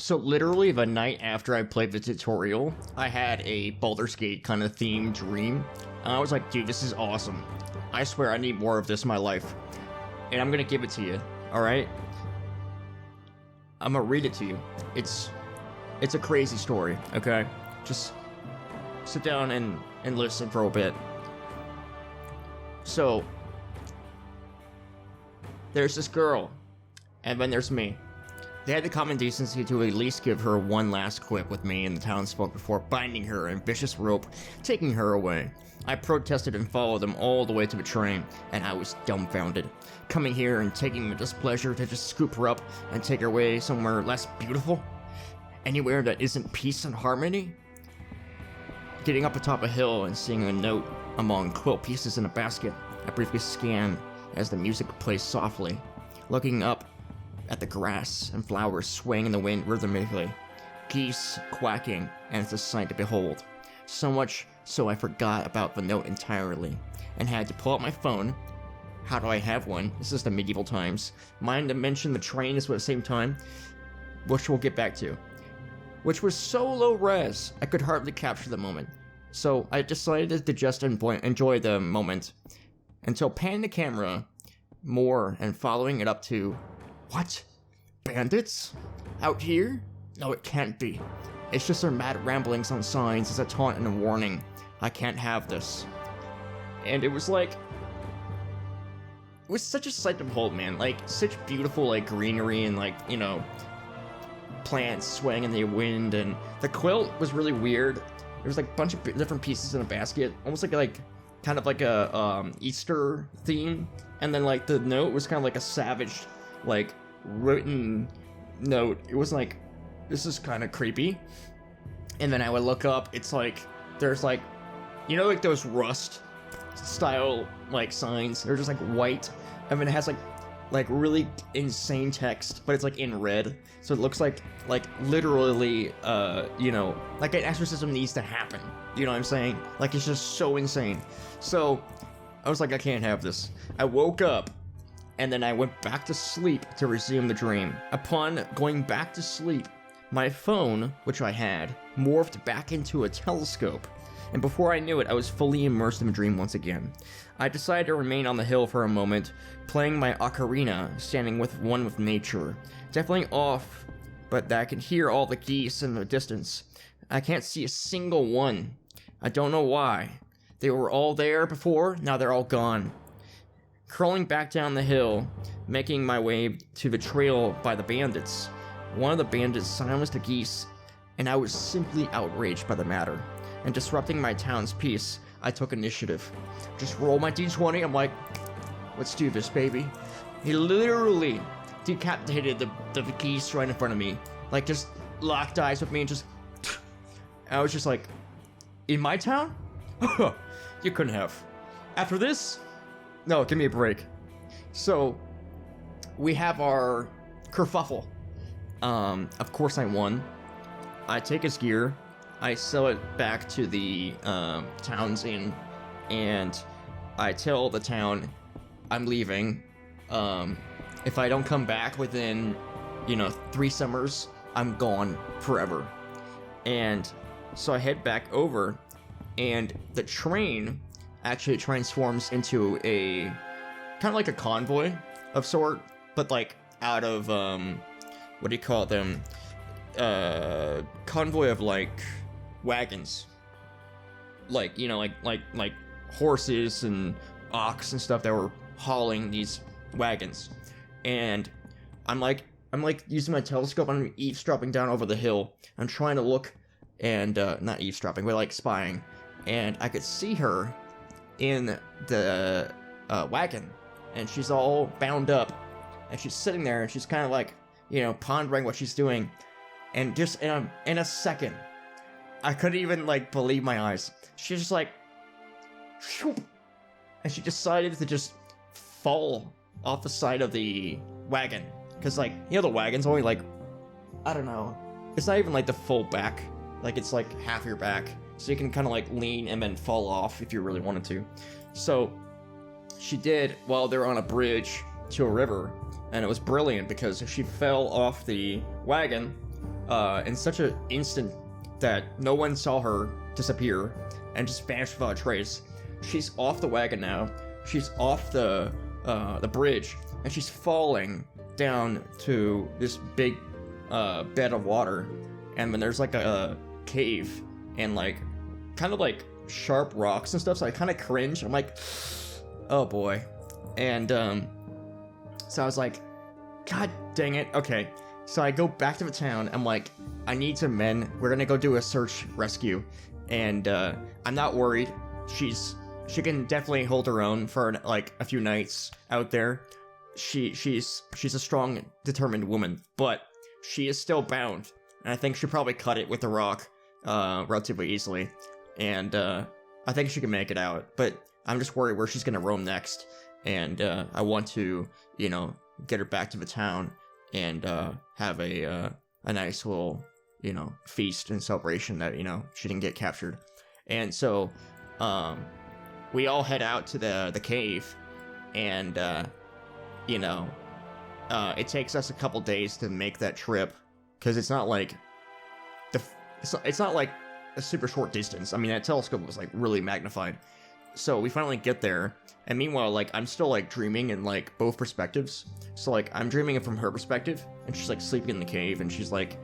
So literally the night after I played the tutorial, I had a Baldur's Gate kind of themed dream. And I was like, dude, this is awesome. I swear I need more of this in my life. And I'm gonna give it to you, alright? I'm gonna read it to you. It's a crazy story, okay? Just sit down and listen for a bit. So, there's this girl, and then there's me. They had the common decency to at least give her one last quip with me in the townsfolk before binding her in vicious rope, taking her away. I protested and followed them all the way to the train, and I was dumbfounded. Coming here and taking the displeasure to just scoop her up and take her away somewhere less beautiful? Anywhere that isn't peace and harmony? Getting up atop a hill and seeing a note among quilt pieces in a basket, I briefly scan as the music plays softly, looking up at the grass and flowers swaying in the wind rhythmically, geese quacking, and it's a sight to behold. So much so I forgot about the note entirely, and had to pull out my phone. How do I have one? This is the medieval times. Mind to mention the train is at the same time, which we'll get back to. Which was so low res, I could hardly capture the moment. So I decided to just enjoy the moment, until panning the camera more and following it up to, what? Bandits? Out here? No, it can't be. It's just their mad ramblings on signs as a taunt and a warning. I can't have this. And it was like, it was such a sight to behold, man. Like, such beautiful, like, greenery and, like, you know, plants swaying in the wind. And the quilt was really weird. There was, like, a bunch of different pieces in a basket. Almost like kind of like a, Easter theme. And then, like, the note was kind of like a savage, like, written note. It was like, this is kind of creepy. And then I would look up, it's like, there's like, you know, like those Rust style like signs, they're just like white, and then it has like really insane text, but it's like in red, so it looks like literally you know, like an exorcism needs to happen, you know what I'm saying? Like, it's just so insane. So I was like, I can't have this. I woke up and then I went back to sleep to resume the dream. Upon going back to sleep, my phone, which I had, morphed back into a telescope, and before I knew it, I was fully immersed in the dream once again. I decided to remain on the hill for a moment, playing my ocarina, standing with nature. Definitely off, but I can hear all the geese in the distance. I can't see a single one. I don't know why. They were all there before, now they're all gone. Crawling back down the hill, making my way to the trail by the bandits. One of the bandits silenced the geese, and I was simply outraged by the matter. And disrupting my town's peace, I took initiative. Just roll my d20, I'm like, let's do this, baby. He literally decapitated the geese right in front of me. Like, just locked eyes with me and just... I was just like, in my town? You couldn't have. After this? No, give me a break. So, we have our kerfuffle. Of course I won. I take his gear, I sell it back to the town's inn, and I tell the town I'm leaving. If I don't come back within, 3 summers, I'm gone forever. And so I head back over, and the train actually transforms into a kind of like a convoy of sort, but like out of what do you call them? Convoy of like wagons, like like horses and ox and stuff that were hauling these wagons. And I'm like using my telescope, I'm eavesdropping down over the hill. I'm trying to look, and not eavesdropping, but like spying, and I could see her in the wagon, and she's all bound up, and she's sitting there, and she's kind of like, pondering what she's doing. And just in a second, I couldn't even like believe my eyes. She's just like, shoop, and she decided to just fall off the side of the wagon, because the wagon's only like, I don't know, it's not even like the full back, like it's like half your back, so you can kind of like lean and then fall off if you really wanted to. So she did while they're on a bridge to a river, and it was brilliant because she fell off the wagon in such an instant that no one saw her disappear and just vanish without a trace. She's off the wagon now. She's off the bridge, and she's falling down to this big bed of water. And when there's like a cave and like kind of like sharp rocks and stuff, so I kind of cringe. I'm like, oh boy. And so I was like, God dang it. Okay. So I go back to the town. I'm like, I need some men. We're gonna go do a search rescue. And I'm not worried. She can definitely hold her own for like a few nights out there. She's a strong, determined woman, but she is still bound. And I think she'll probably cut it with the rock relatively easily. And I think she can make it out. But I'm just worried where she's gonna roam next. And I want to, get her back to the town and have a nice little, feast and celebration that, she didn't get captured. And so we all head out to the cave, and it takes us a couple days to make that trip, because it's not like it's not like a super short distance. I mean, that telescope was like really magnified. So we finally get there, and meanwhile, like, I'm still like dreaming in like both perspectives. So like I'm dreaming it from her perspective, and she's like sleeping in the cave, and she's like,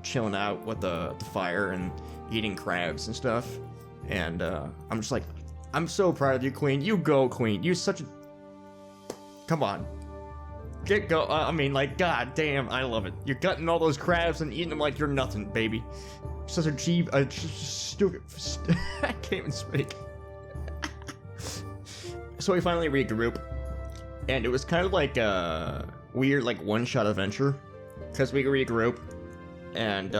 chilling out with the fire and eating crabs and stuff. And I'm just like, I'm so proud of you, Queen. You go, Queen. You such a... Come on. Get go. I mean, like, god damn, I love it. You're gutting all those crabs and eating them like you're nothing, baby. Such a stupid... I can't even speak. So we finally regroup, and it was kind of like a weird, like, one-shot adventure, because we regroup, and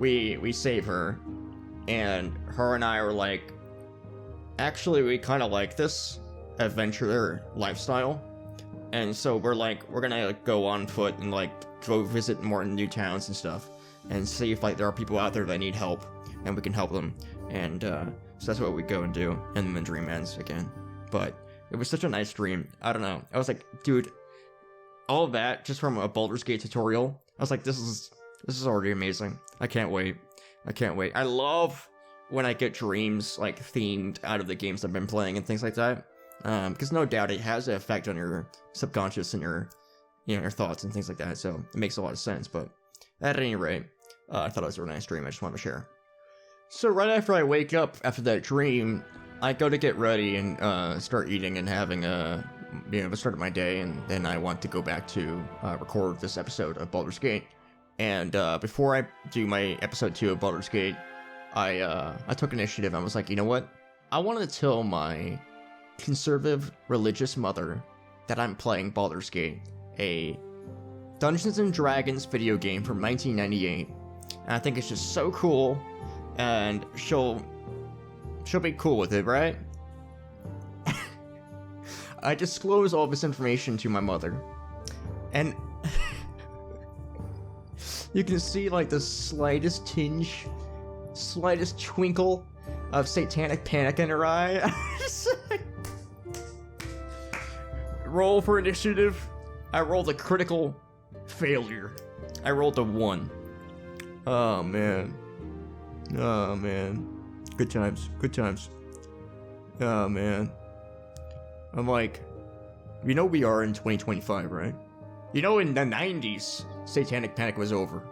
we save her, and her and I were like, actually, we kind of like this adventure lifestyle, and so we're gonna like, go on foot and like go visit more new towns and stuff, and see if like there are people out there that need help, and we can help them, and so that's what we go and do, and then the dream ends again. But it was such a nice dream. I don't know. I was like, dude, all of that just from a Baldur's Gate tutorial. I was like, this is already amazing. I can't wait. I love when I get dreams like themed out of the games I've been playing and things like that. Because no doubt it has an effect on your subconscious and your thoughts and things like that. So it makes a lot of sense. But at any rate, I thought it was a really nice dream. I just wanted to share. So right after I wake up after that dream, I go to get ready and start eating and having the start of my day, and then I want to go back to record this episode of Baldur's Gate. And before I do my episode 2 of Baldur's Gate, I took initiative. I was like, you know what? I want to tell my conservative religious mother that I'm playing Baldur's Gate, a Dungeons and Dragons video game from 1998. And I think it's just so cool, and she'll be cool with it, right? I disclose all this information to my mother, and you can see like the slightest twinkle of satanic panic in her eye. Roll for initiative. I rolled a critical failure. I rolled a 1. Oh man. Good times. Oh man. I'm like, we are in 2025, right? In the 90s, satanic panic was over.